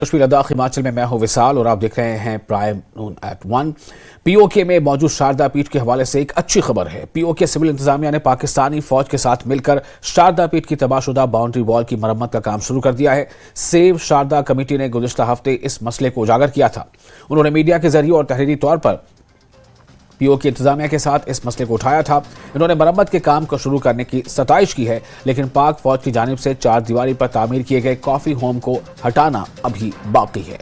कश्मीर लद्दाख हिमाचल में मैं हूं विशाल और आप देख रहे हैं प्राइम नून एट 1। पीओके में मौजूद शारदा पीठ के हवाले से एक अच्छी खबर है। पीओके सिविल इंतजामिया ने पाकिस्तानी फौज के साथ मिलकर शारदा पीठ की तबाहशुदा बाउंड्री वॉल की मरम्मत का काम शुरू कर दिया है। सेव शारदा कमेटी ने गुज़िश्ता हफ्ते इस मसले को उजागर किया था। उन्होंने मीडिया के जरिए और तहरीरी तौर पर पीओके इंतजामिया के साथ इस मसले को उठाया था। इन्होंने मरम्मत के काम को शुरू करने की सताइश की है, लेकिन पाक फौज की जानिब से चार दीवारी पर तामीर किए गए कॉफी होम को हटाना अभी बाकी है।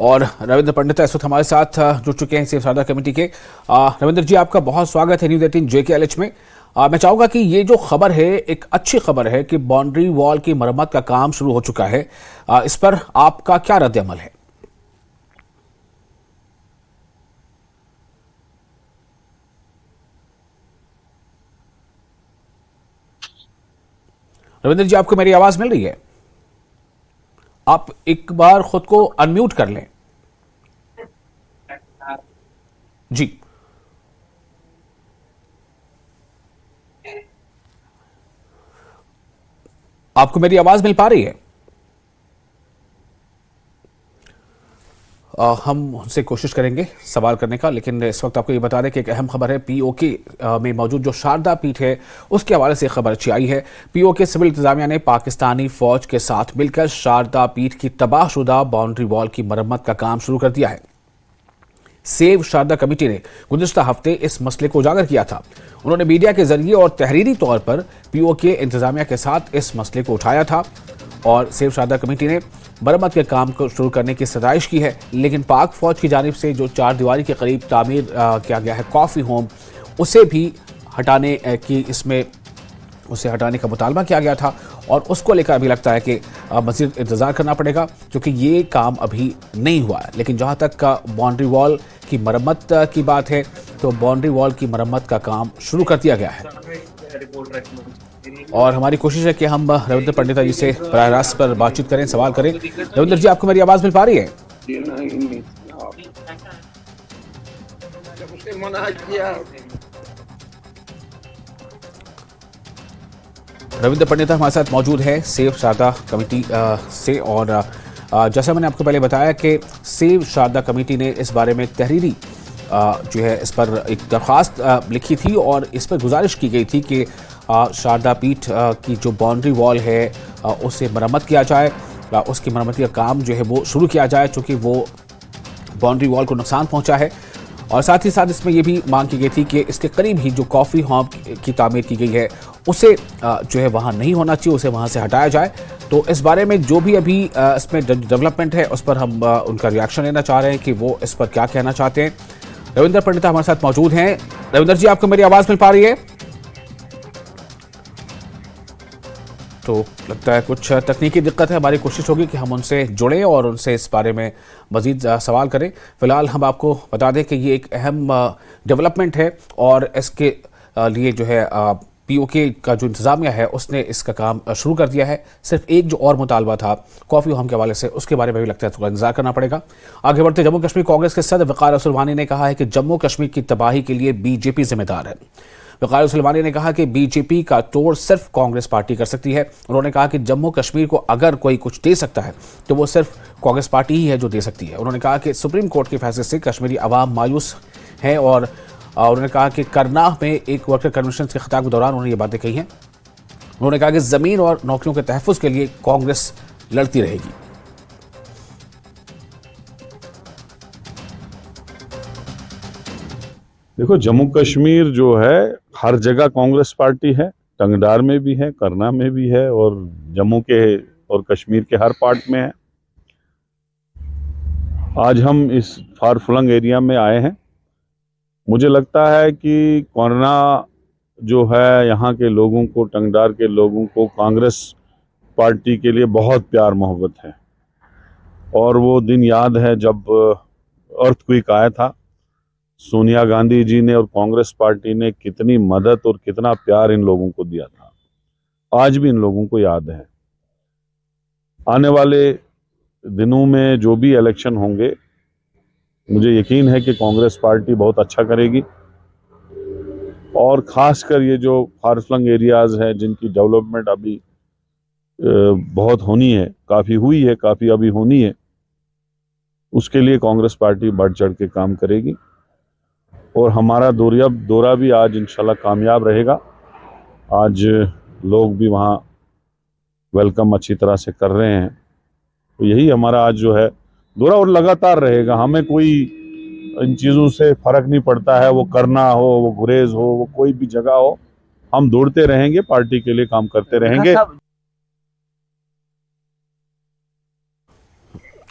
और रविंद्र पंडित इस वक्त हमारे साथ जुड़ चुके हैं सेव शारदा कमेटी के। रविंद्र जी, आपका बहुत स्वागत है न्यूज़ 18 JKLH में। मैं चाहूंगा कि ये जो खबर है एक अच्छी खबर है कि बाउंड्री वॉल की मरम्मत का काम शुरू हो चुका है। इस पर आपका क्या रद्द अमल है? रविंद्र जी, आपको मेरी आवाज मिल रही है? आप एक बार खुद को अनम्यूट कर लें। जी, आपको मेरी आवाज मिल पा रही है? हम उनसे कोशिश करेंगे सवाल करने का, लेकिन इस वक्त आपको ये बता दें कि एक अहम खबर है। पीओके में मौजूद जो शारदा पीठ है उसके हवाले से खबर अच्छी आई है। पीओके सिविल इंतजामिया ने पाकिस्तानी फौज के साथ मिलकर शारदा पीठ की तबाहशुदा बाउंड्री वॉल की मरम्मत का काम शुरू कर दिया है। सेव शारदा कमेटी ने गुज़िश्ता हफ्ते इस मसले को उजागर किया था। उन्होंने मीडिया के जरिए और तहरीरी तौर पर पीओके इंतजामिया के साथ इस मसले को उठाया था और सेव शारदा कमेटी ने मरम्मत के काम को शुरू करने की सताइश की है, लेकिन पाक फौज की जानिब से जो चार दीवारी के करीब तामीर किया गया है कॉफ़ी होम, उसे भी हटाने की इसमें उसे हटाने का मुतालबा किया गया था और उसको लेकर अभी लगता है कि मज़ीद इंतज़ार करना पड़ेगा, क्योंकि ये काम अभी नहीं हुआ है। लेकिन जहाँ तक बाउंड्री वॉल की मरम्मत की बात है तो बाउंड्री वॉल की मरम्मत का काम शुरू कर दिया गया है और हमारी कोशिश है कि हम रविंद्र पंडिता जी से बराह रास्त पर बातचीत करें, सवाल करें। रविंद्र जी, आपको मेरी आवाज़ मिल पा रही है? रविंद्र पंडिता हमारे साथ मौजूद है सेव शारदा कमेटी से, और जैसा मैंने आपको पहले बताया कि सेव शारदा कमेटी ने इस बारे में तहरीरी जो है इस पर एक दरख्वास्त लिखी थी और इस पर गुजारिश की गई थी कि शारदा पीठ की जो बाउंड्री वॉल है उसे मरम्मत किया जाए, उसकी मरम्मत का काम जो है वो शुरू किया जाए, चूँकि वो बाउंड्री वॉल को नुकसान पहुँचा है। और साथ ही साथ इसमें यह भी मांग की गई थी कि इसके करीब ही जो कॉफ़ी होम की तामीर की गई है उसे जो है वहाँ नहीं होना चाहिए, उसे वहाँ से हटाया जाए। तो इस बारे में जो भी अभी इसमें डेवलपमेंट है उस पर हम उनका रिएक्शन लेना चाह रहे हैं कि वो इस पर क्या कहना चाहते हैं। रविंद्र पंडिता हमारे साथ मौजूद हैं। रविंद्र जी, आपको मेरी आवाज़ मिल पा रही है? तो लगता है कुछ तकनीकी दिक्कत है। हमारी कोशिश होगी कि हम उनसे जुड़ें और उनसे इस बारे में मज़ीद सवाल करें। फ़िलहाल हम आपको बता दें कि ये एक अहम डेवलपमेंट है और इसके लिए जो है पीओके का जो इंतज़ामिया है उसने इसका काम शुरू कर दिया है। सिर्फ एक जो और मुतालबा था कॉफ़ी होम के हवाले से, उसके बारे में भी लगता है थोड़ा इंतजार करना पड़ेगा। आगे बढ़ते, जम्मू कश्मीर कांग्रेस के सदर वक़ार असलवानी ने कहा है कि जम्मू कश्मीर की तबाही के लिए बीजेपी जिम्मेदार है। वक़ार असलवानी ने कहा कि बीजेपी का तोड़ सिर्फ कांग्रेस पार्टी कर सकती है। उन्होंने कहा कि जम्मू कश्मीर को अगर कोई कुछ दे सकता है तो वो सिर्फ कांग्रेस पार्टी ही है जो दे सकती है। उन्होंने कहा कि सुप्रीम कोर्ट के फैसले से कश्मीरी अवाम मायूस हैं और उन्होंने कहा कि करनाह में एक वर्कर कन्वेंशन के खिताब के दौरान उन्होंने ये बातें कही हैं। उन्होंने कहा कि ज़मीन और नौकरियों के तहफ़्फ़ुज़ के लिए कांग्रेस लड़ती रहेगी। देखो, जम्मू कश्मीर जो है हर जगह कांग्रेस पार्टी है, टंगडार में भी है, करना में भी है और जम्मू के और कश्मीर के हर पार्ट में है। आज हम इस फार फ्लंग एरिया में आए हैं। मुझे लगता है कि करना जो है यहाँ के लोगों को, टंगडार के लोगों को कांग्रेस पार्टी के लिए बहुत प्यार मोहब्बत है और वो दिन याद है जब अर्थक्वेक आया था। सोनिया गांधी जी ने और कांग्रेस पार्टी ने कितनी मदद और कितना प्यार इन लोगों को दिया था, आज भी इन लोगों को याद है। आने वाले दिनों में जो भी इलेक्शन होंगे मुझे यकीन है कि कांग्रेस पार्टी बहुत अच्छा करेगी। और ख़ासकर ये जो फार फ्लंग एरियाज़ हैं जिनकी डेवलपमेंट अभी बहुत होनी है, काफ़ी हुई है, काफ़ी अभी होनी है, उसके लिए कांग्रेस पार्टी बढ़ चढ़ के काम करेगी। और हमारा दौरा भी आज इंशाल्लाह कामयाब रहेगा। आज लोग भी वहाँ वेलकम अच्छी तरह से कर रहे हैं। तो यही हमारा आज जो है दौरा, और लगातार रहेगा। हमें कोई इन चीज़ों से फ़र्क नहीं पड़ता है, वो करना हो, वो गुरेज हो, वो कोई भी जगह हो, हम दौड़ते रहेंगे, पार्टी के लिए काम करते रहेंगे।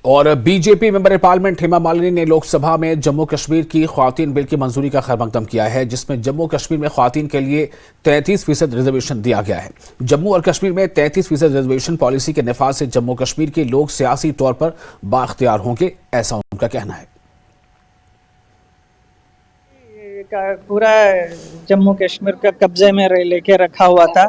और BJP member parliament Hema Malini ने लोकसभा में जम्मू कश्मीर की ख्वातीन बिल की मंजूरी का खैरमकदम किया है, जिसमें जम्मू कश्मीर में ख्वातीन के लिए 33% रिजर्वेशन दिया गया है। जम्मू और कश्मीर में 33% रिजर्वेशन पॉलिसी के नफाज से जम्मू कश्मीर के लोग सियासी तौर पर बाख्तियार होंगे, ऐसा उनका कहना है। पूरा जम्मू कश्मीर का कब्जे में लेके रखा हुआ था,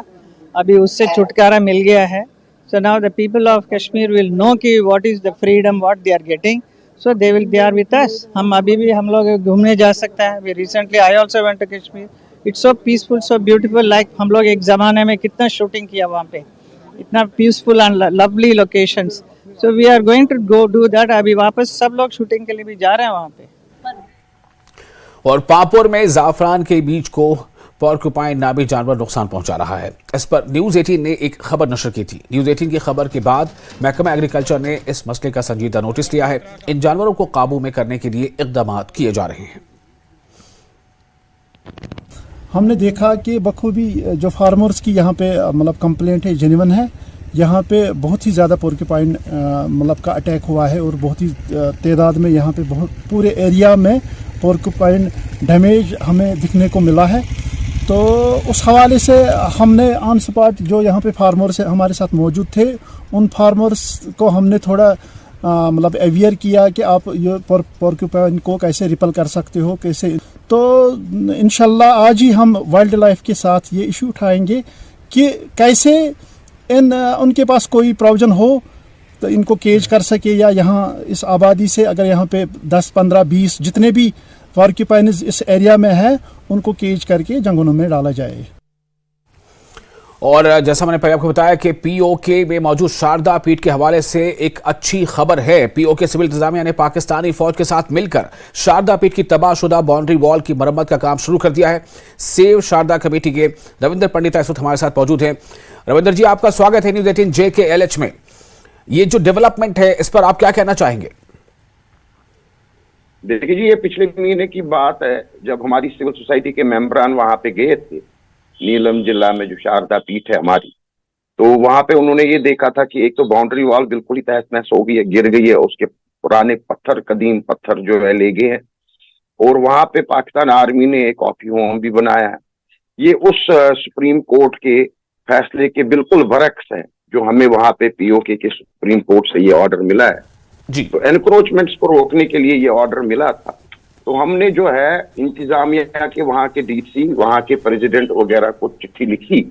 अभी उससे छुटकारा मिल गया है। So now the people of Kashmir will know कि what is the freedom what they are getting. So they are with us. हम अभी भी हम लोग घूमने जा सकते हैं। We recently I also went to Kashmir. It's so peaceful, so beautiful. Like हम लोग एक ज़माने में कितना शूटिंग किया वहाँ पे, इतना peaceful and lovely locations. So we are going to go do that. अभी वापस सब लोग शूटिंग के लिए भी जा रहे हैं वहाँ पे। और पापुर में जाफरान के बीज को पॉर्क्यूपाइन नामी जानवर नुकसान पहुंचा रहा है। इस पर न्यूज 18 ने एक खबर नशर की थी। न्यूज 18 की खबर के बाद महकमा एग्रीकल्चर ने इस मसले का संजीदा नोटिस लिया है। इन जानवरों को काबू में करने के लिए इक़दाम किए जा रहे हैं। हमने देखा कि बखूबी जो फार्मर्स की यहाँ पे मतलब कंप्लेंट है जेन्युइन है। यहाँ पे बहुत ही ज़्यादा पॉर्क्यूपाइन मतलब का अटैक हुआ है और बहुत ही तादाद में यहाँ पे बहुत पूरे एरिया में पॉर्क्यूपाइन डैमेज हमें दिखने को मिला है। तो उस हवाले से हमने ऑन स्पॉट जो यहाँ पे फार्मर्स हमारे साथ मौजूद थे, उन फार्मर्स को हमने थोड़ा मतलब अवेयर किया कि आप ये पॉर्क्यूपाइन को कैसे रिपल कर सकते हो, कैसे। तो इंशाल्लाह आज ही हम वाइल्ड लाइफ के साथ ये इशू उठाएंगे कि कैसे उनके पास कोई प्रोविजन हो तो इनको केज कर सके, या यहाँ इस आबादी से अगर यहाँ पे 10, 15, 20 जितने भी पॉर्क्यूपाइन इस एरिया में है उनको केज करके जंगलों में डाला जाए। और जैसा मैंने पहले आपको बताया कि पीओके में मौजूद शारदा पीठ के हवाले से एक अच्छी खबर है। पीओके सिविल इंतजामिया ने पाकिस्तानी फौज के साथ मिलकर शारदा पीठ की तबाहशुदा बाउंड्री वॉल की मरम्मत का काम शुरू कर दिया है। सेव शारदा कमेटी के रविंदर पंडित इस वक्त हमारे साथ मौजूद हैं। रविंदर जी, आपका स्वागत है न्यूज 18 JKLH में। ये जो डेवलपमेंट है इस पर आप क्या कहना चाहेंगे? देखिए जी, ये पिछले महीने की बात है जब हमारी सिविल सोसाइटी के मेंबरान वहां पे गए थे नीलम जिला में, जो शारदा पीठ है हमारी। तो वहां पे उन्होंने ये देखा था कि एक तो बाउंड्री वॉल बिल्कुल ही तहस नहस हो गई है, गिर गई है, उसके पुराने पत्थर, कदीम पत्थर जो है ले गए हैं। और वहां पे पाकिस्तान आर्मी ने एक कॉफी होम भी बनाया है। ये उस सुप्रीम कोर्ट के फैसले के बिल्कुल बरक्स है जो हमें वहां पे पीओके के सुप्रीम कोर्ट से ये ऑर्डर मिला है जी। तो एनक्रोचमेंट्स को रोकने के लिए ये ऑर्डर मिला था। तो हमने जो है इंतजामिया के वहां के डीसी, वहां के प्रेसिडेंट वगैरह को चिट्ठी लिखी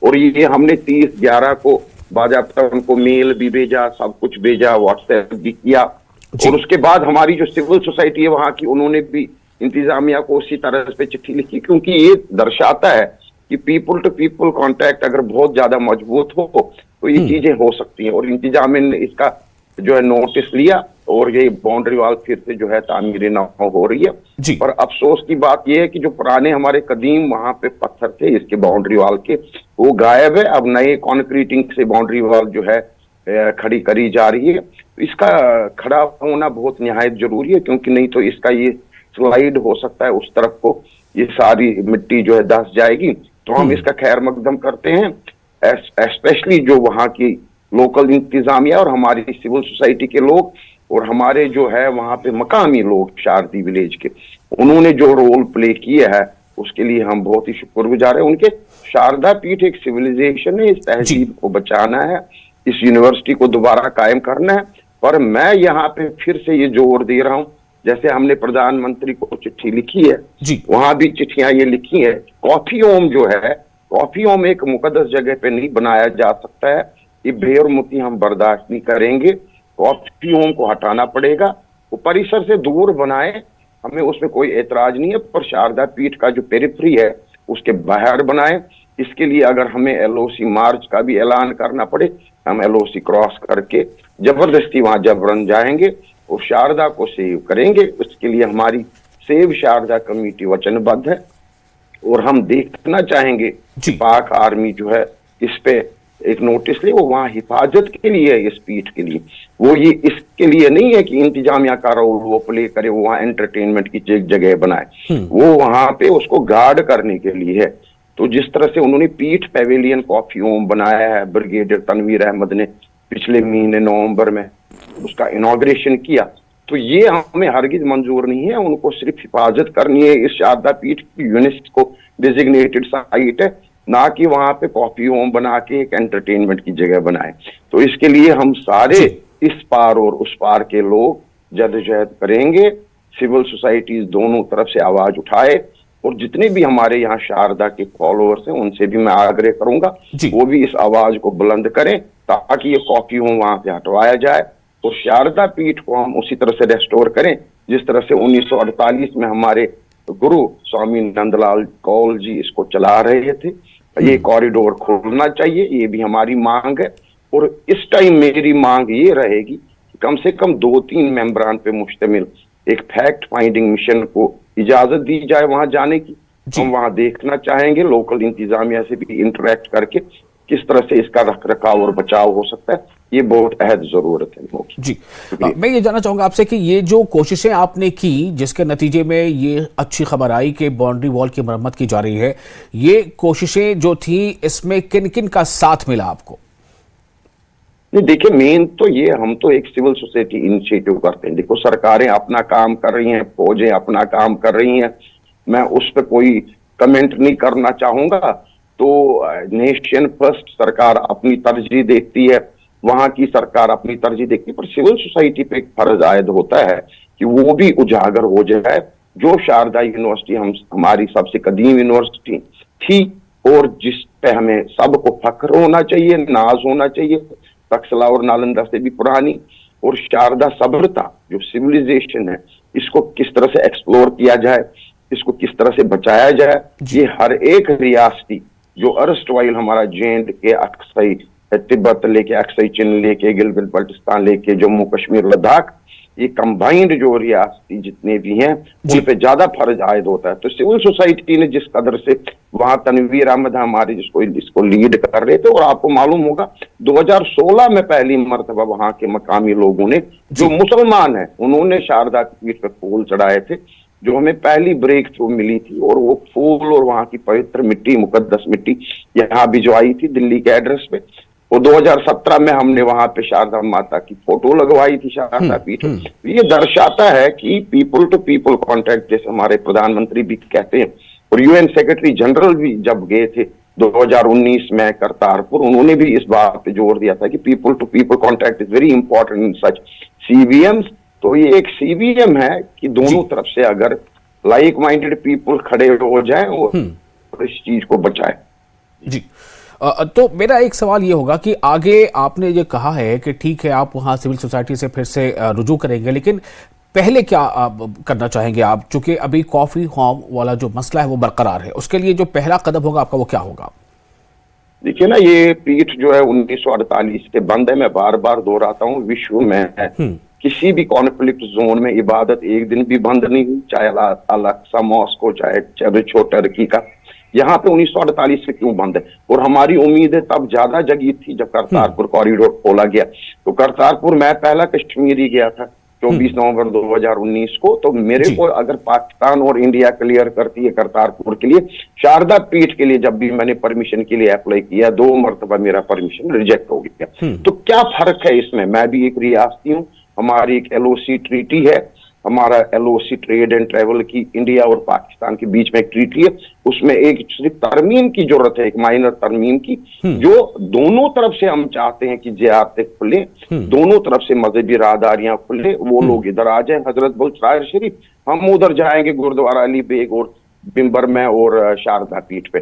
और ये हमने 30/11 को बाकायदा उनको मेल भी भेजा, सब कुछ भेजा, व्हाट्सएप भी किया। और उसके बाद हमारी जो सिविल सोसाइटी है वहां की, उन्होंने भी इंतजामिया को उसी तरह से चिट्ठी लिखी, क्योंकि ये दर्शाता है कि पीपल टू पीपल कांटेक्ट अगर बहुत ज्यादा मजबूत हो तो ये चीजें हो सकती हैं। और इंतजामिया ने इसका जो है नोटिस लिया और ये बाउंड्री वॉल फिर से जो है तामीर नौ हो रही है। पर अफसोस की बात यह है कि जो पुराने हमारे कदीम वहां पे पत्थर थे इसके बाउंड्री वॉल के, वो गायब है। अब नए कॉन्क्रीटिंग से बाउंड्री वॉल जो है खड़ी करी जा रही है। इसका खड़ा होना बहुत निहायत जरूरी है, क्योंकि नहीं तो इसका ये स्लाइड हो सकता है उस तरफ को, ये सारी मिट्टी जो है धंस जाएगी। तो हम इसका खैर मकदम करते हैं, स्पेशली जो वहाँ की लोकल इंतजामिया और हमारी सिविल सोसाइटी के लोग और हमारे जो है वहाँ पे मकामी लोग शारदी विलेज के, उन्होंने जो रोल प्ले किया है उसके लिए हम बहुत ही शुक्रगुजार हैं उनके। शारदा पीठ एक सिविलाइजेशन है, इस तहजीब को बचाना है, इस यूनिवर्सिटी को दोबारा कायम करना है। पर मैं यहाँ पे फिर से ये जोर दे रहा हूँ, जैसे हमने प्रधानमंत्री को चिट्ठी लिखी है, वहां भी चिट्ठियां ये लिखी है। कॉफी होम जो है, कॉफी होम एक मुकद्दस जगह पे नहीं बनाया जा सकता है, ये बेरमुती हम बर्दाश्त नहीं करेंगे। कॉफी होम को हटाना पड़ेगा वो परिसर से दूर बनाए, हमें उसमें कोई एतराज नहीं है, पर शारदा पीठ का जो पेरिफेरी है उसके बाहर बनाए। इसके लिए अगर हमें एलओसी मार्च का भी ऐलान करना पड़े, हम एलओसी क्रॉस करके जबरदस्ती वहां जबरन जाएंगे और शारदा को सेव करेंगे। उसके लिए हमारी सेव शारदा कमेटी वचनबद्ध है और हम देखना चाहेंगे कि पाक आर्मी जो है इस पे एक नोटिस ले, वो वहां हिफाजत के लिए है, इस पीठ के लिए। वो ये इसके लिए नहीं है कि इंतजामिया का रोल वो प्ले करे, वो वहां एंटरटेनमेंट की एक जगह बनाए, वो वहां पे उसको गार्ड करने के लिए है। तो जिस तरह से उन्होंने पीठ पेविलियन कॉफी होम बनाया है, ब्रिगेडियर तनवीर अहमद ने पिछले महीने नवंबर में उसका इनॉग्रेशन किया, तो ये हमें हरगिज मंजूर नहीं है। उनको सिर्फ हिफाजत करनी है। इस शारदा पीठ की यूनेस्को डेजिग्नेटेड साइट है, ना कि वहां पे कॉफी होम बना के एक एंटरटेनमेंट की जगह बनाए। तो इसके लिए हम सारे इस पार और उस पार के लोग जद्दोजहद करेंगे, सिविल सोसाइटीज दोनों तरफ से आवाज उठाए, और जितने भी हमारे यहाँ शारदा के फॉलोअर्स हैं उनसे भी मैं आग्रह करूंगा वो भी इस आवाज को बुलंद करें, ताकि ये कॉपी होम वहां से हटवाया जाए और शारदा पीठ को हम उसी तरह से रेस्टोर करें जिस तरह से 1948 में हमारे गुरु स्वामी नंदलाल कौल जी इसको चला रहे थे। ये कॉरिडोर खोलना चाहिए, ये भी हमारी मांग है। और इस टाइम मेरी मांग ये रहेगी कि कम से कम 2-3 मेंबरान पे मुश्तमिल एक फैक्ट फाइंडिंग मिशन को इजाजत दी जाए वहां जाने की। हम वहां देखना चाहेंगे, लोकल इंतजामिया से भी इंटरेक्ट करके किस तरह से इसका रख रखाव और बचाव हो सकता है, ये बहुत अहद जरूरत है जी। मैं ये जानना चाहूंगा आपसे कि ये जो कोशिशें आपने की जिसके नतीजे में ये अच्छी खबर आई कि बाउंड्री वॉल की मरम्मत की जा रही है, ये कोशिशें जो थी इसमें किन किन का साथ मिला आपको? नहीं देखिए, मेन तो ये, हम तो एक सिविल सोसाइटी इनिशिएटिव करते हैं। देखो, सरकारें अपना काम कर रही हैं, फौजें अपना काम कर रही हैं, मैं उस पर कोई कमेंट नहीं करना चाहूंगा। तो नेशन फर्स्ट सरकार अपनी तरजीह देखती है, वहां की सरकार अपनी तरजीह देखती है, पर सिविल सोसाइटी पे एक फर्ज आयद होता है कि वो भी उजागर हो जाए। जो शारदा यूनिवर्सिटी हमारी सबसे कदीम यूनिवर्सिटी थी और जिस पे हमें सबको फख्र होना चाहिए, नाज होना चाहिए, तक्षशिला और नालंदा से भी पुरानी, और शारदा सभ्यता जो सिविलाइजेशन है, इसको किस तरह से एक्सप्लोर किया जाए, इसको किस तरह से बचाया जाए, ये हर एक रियासती जो अर्स्टवाइल हमारा जे.एंड.के, अक्सई तिब्बत लेके, अक्सई चीन लेके, गिलगित बल्टिस्तान लेके, जम्मू कश्मीर, लद्दाख, ये कंबाइंड जो रियासती जितने भी हैं उन पे ज्यादा फर्ज आयद होता है। तो सिविल सोसाइटी ने जिस कदर से वहां तनवीर अहमद हमारे इसको लीड कर रहे थे, और आपको मालूम होगा 2016 में पहली मर्तबा वहां के मकामी लोगों ने जो मुसलमान है उन्होंने शारदा पीठ पे फूल चढ़ाए थे, जो हमें पहली ब्रेक थ्रू मिली थी। और वो फूल और वहां की पवित्र मिट्टी, मुकद्दस मिट्टी यहाँ भिजवाई थी दिल्ली के एड्रेस पे। वो 2017 में हमने वहां पे शारदा माता की फोटो लगवाई थी शारदा पीठ। ये दर्शाता है कि पीपल टू पीपल कॉन्टैक्ट, जैसे हमारे प्रधानमंत्री भी कहते हैं, और यूएन सेक्रेटरी जनरल भी जब गए थे 2019 में करतारपुर, उन्होंने भी इस बात पे जोर दिया था कि people to people contact is very important in such CVMs. तो ये एक सीवीएम है कि दोनों तरफ से अगर लाइक माइंडेड पीपल खड़े हो जाएं और इस चीज को बचाएं। जी, तो मेरा एक सवाल ये होगा कि आगे आपने ये कहा है कि ठीक है आप वहाँ सिविल सोसाइटी से फिर से रुजू करेंगे, लेकिन पहले क्या करना चाहेंगे आप, चूंकि अभी कॉफी होम वाला जो मसला है वो बरकरार है, उसके लिए जो पहला कदम होगा आपका वो क्या होगा? देखिए ना, ये पीठ जो है 1948 के बंद है। मैं बार बार दोहराता हूँ, विश्व में किसी भी कॉन्फ्लिक्ट जोन में इबादत एक दिन भी बंद नहीं हुई, चाहे अल-अक्सा मॉस्क हो, चाहे टर्की का। यहाँ पे 1948 से क्यों बंद है? और हमारी उम्मीदें तब ज्यादा जगी थी जब करतारपुर कॉरिडोर खोला गया। तो करतारपुर मैं पहला कश्मीरी गया था 24 नवंबर 2019 को। तो मेरे को अगर पाकिस्तान और इंडिया क्लियर करती है करतारपुर के लिए, शारदा पीठ के लिए जब भी मैंने परमिशन के लिए अप्लाई किया 2 मरतबा मेरा परमिशन रिजेक्ट हो गया। तो क्या फर्क है इसमें? मैं भी एक रियासती हूँ, हमारी एक एलओसी ट्रीटी है, हमारा एलओसी ट्रेड एंड ट्रेवल की इंडिया और पाकिस्तान के बीच में एक ट्रीटी है, उसमें एक सिर्फ तरमीम की जरूरत है, एक माइनर तरमीम की, जो दोनों तरफ से हम चाहते हैं कि ज़ियारतें खुले, दोनों तरफ से मजहबी राहदारियां खुले, वो लोग इधर आ जाए हजरत बल सराय शरीफ, हम उधर जाएंगे गुरुद्वारा अली बेग और बिम्बर में और शारदा पीठ पे।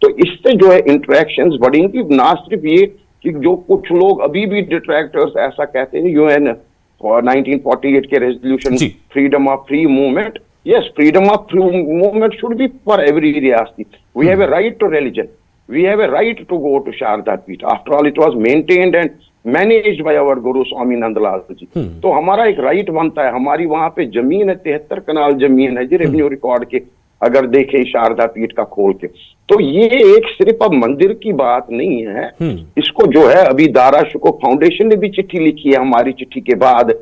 तो इससे जो है इंटरेक्शंस बढ़ेंगी। ना सिर्फ ये कि जो कुछ लोग अभी भी डिट्रैक्टर्स ऐसा कहते हैं, यूएन 1948 के रेजोल्यूशन जी। Freedom of free movement, yes, freedom of free movement should be for every Riyasti. We have a right to religion. We have a right to go to Sharda Peeth. After all, it was maintained and managed by our Guru Swami Nandlal ji. तो हमारा एक right बनता है, हमारी वहां पे जमीन है, 73 कनाल जमीन है जी, रेवेन्यू रिकॉर्ड के अगर देखें शारदा पीठ का खोल के, तो ये एक सिर्फ अब मंदिर की बात नहीं है। इसको जो है अभी दारा शुको फाउंडेशन ने भी चिट्ठी लिखी है हमारी चिट्ठी के बाद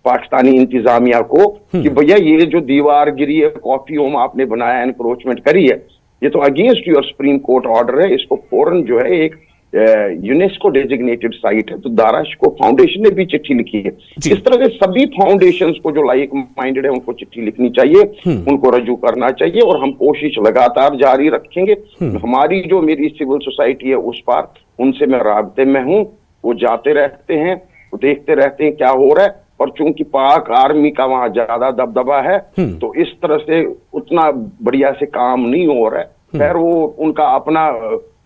पाकिस्तानी इंतजामिया को कि भैया ये जो दीवार गिरी है, कॉफी होम आपने बनाया, एनक्रोचमेंट करी है, ये तो against your supreme court order है, इसको फौरन जो है एक यूनेस्को डेजिग्नेटेड साइट है। तो दारा शुको फाउंडेशन ने भी चिट्ठी लिखी है। इस तरह से सभी फाउंडेशंस को जो लाइक माइंडेड है उनको चिट्ठी लिखनी चाहिए, उनको रजू करना चाहिए, और हम कोशिश लगातार जारी रखेंगे। हमारी जो मेरी सिविल सोसाइटी है उस पर उनसे मैं राब्ते में हूँ, वो जाते रहते हैं, वो देखते रहते हैं क्या हो रहा है, और चूंकि पाक आर्मी का वहां ज्यादा दबदबा है तो इस तरह से उतना बढ़िया से काम नहीं हो रहा है। खैर वो उनका अपना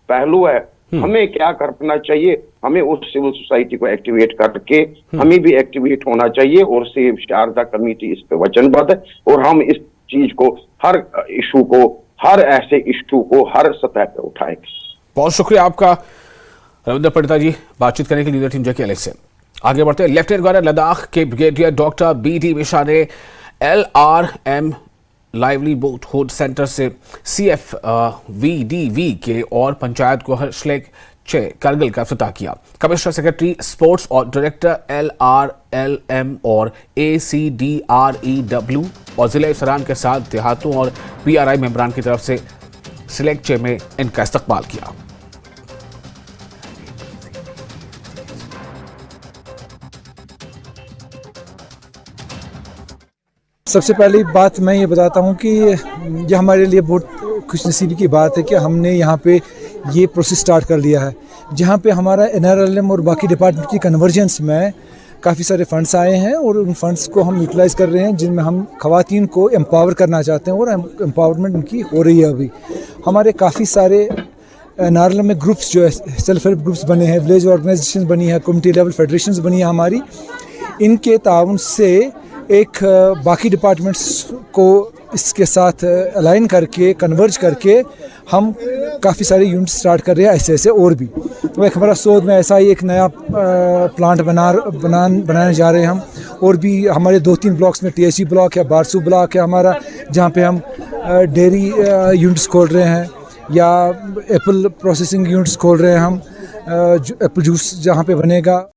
पहलू है, हमें क्या करना चाहिए, हमें उस सिविल सोसाइटी को एक्टिवेट करके हमें भी एक्टिवेट होना चाहिए, और सेव शारदा कमेटी इस पे वचनबद्ध है, और हम इस चीज को हर इशू को, हर ऐसे इशू को हर सतह पे उठाएंगे। बहुत शुक्रिया आपका रविंद्र पंडिता जी, बातचीत करने के लिए लीडर टीम JK अलग से। आगे बढ़ते हैं। लेफ्टिनेंट गवर्नर लद्दाख के ब्रिगेडियर डॉक्टर BD मिश्रा ने LRM लाइवलीहुड सेंटर से CFVDV के और पंचायत को हर्षलेख करगिल का इफ्तिताह किया। कमिश्नर सेक्रेटरी स्पोर्ट्स और डायरेक्टर LRLM और ACDREW और जिले सरान के साथ देहातों और PRI मेंबरान की तरफ से सिलेक्चे में इनका इस्तकबाल किया। सबसे पहली बात मैं ये बताता हूँ कि ये हमारे लिए बहुत खुशनसीबी की बात है कि हमने यहाँ पे ये प्रोसेस स्टार्ट कर लिया है, जहाँ पे हमारा NRLM और बाकी डिपार्टमेंट की कन्वर्जेंस में काफ़ी सारे फंड्स आए हैं, और उन फंड्स को हम यूटिलाइज़ कर रहे हैं, जिनमें हम ख़वातीन को एम्पावर करना चाहते हैं, और एम्पावरमेंट उनकी हो रही है। अभी हमारे काफ़ी सारे NRLM में ग्रुप्स जो है, सेल्फ हेल्प ग्रुप्स बने हैं, विलेज ऑर्गेनाइजेशन बनी है, कम्युनिटी लेवल फेडरेशंस बनी है हमारी। इनके ताउन से एक बाकी डिपार्टमेंट्स को इसके साथ अलाइन करके, कन्वर्ज करके हम काफ़ी सारे यूनिट स्टार्ट कर रहे हैं ऐसे और भी। तो एक हमारा सोद में ऐसा ही एक नया प्लांट बनाने जा रहे हैं हम, और भी हमारे 2-3 ब्लॉक्स में THE ब्लॉक है, बारसू ब्लॉक है हमारा, जहाँ पे हम डेयरी यूनिट्स खोल रहे हैं, या एप्पल प्रोसेसिंग यूनिट्स खोल रहे हैं हम, एप्पल जूस जहाँ पे बनेगा।